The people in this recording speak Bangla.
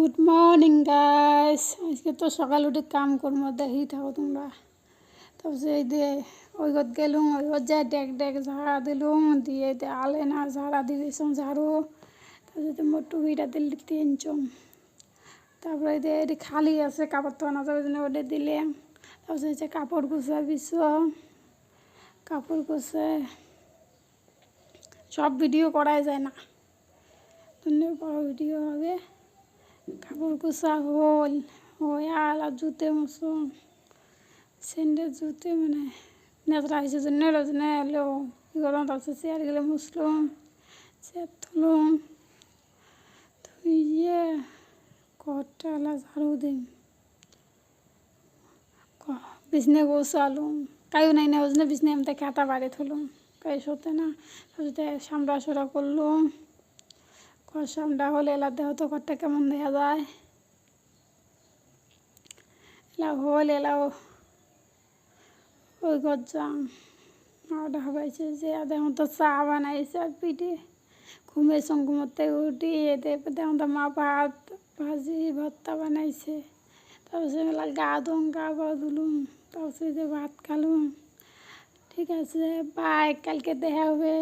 Good morning guys. আজকে তো সকাল উঠে কাম করবো, দেখি থাকো তোমরা। তারপরে এই দিয়ে ওই ঘর গেলুম, ওই ঘর যাই ডেক ডেক ঝাড়া দিলুম, দিয়ে আলে না ঝাড়া দিয়েছম ঝাড়ু। তারপরে মোটু ভিটা দিল তিনচম। তারপরে এটি খালি আছে, কাপড় ধোয়ানো যাবে জন্য ওটা দিলাম। তারপরে হচ্ছে কাপড় গুছা কাপড় গুছে সব ভিডিও করাই যায় না, বড় ভিডিও হবে। কাপড় কুচা হল হয়াল আর জুতে মুসুম স্যান্ডেল জুতে মানে নেজরা হয়েছে জন্য এলো কী করলাম। তারপর চেয়ার গেলে মুসলুম, চেয়ার তুলুম, ধুইয়ে ঘরটা এলা ঝাড়ু দিম, বিছনে গোছালুম। কায়ও নাই না ওই জন্য বিছনে আমি খাতা বাড়ি থুলুম, কাই সতে না। তারপরে সামরা সুরা করলুম, ঘর সামরা হলে এলা দেহ তো ঘরটা কেমন দেখা যায়। এলা হল এলা ওই ঘর যাম। ওটা হবাইছে যে দেখুন তো চা বানাইছে আর পিঠে ঘুমের ঘুমোতে উঠি দেখুন তো মা ভাত ভাজি ভর্তা বানাইছে। তারপরে এলা গা ধুলুম, তারপরে ভাত খালুম। ঠিক আছে, বাই, কালকে দেখা হবে।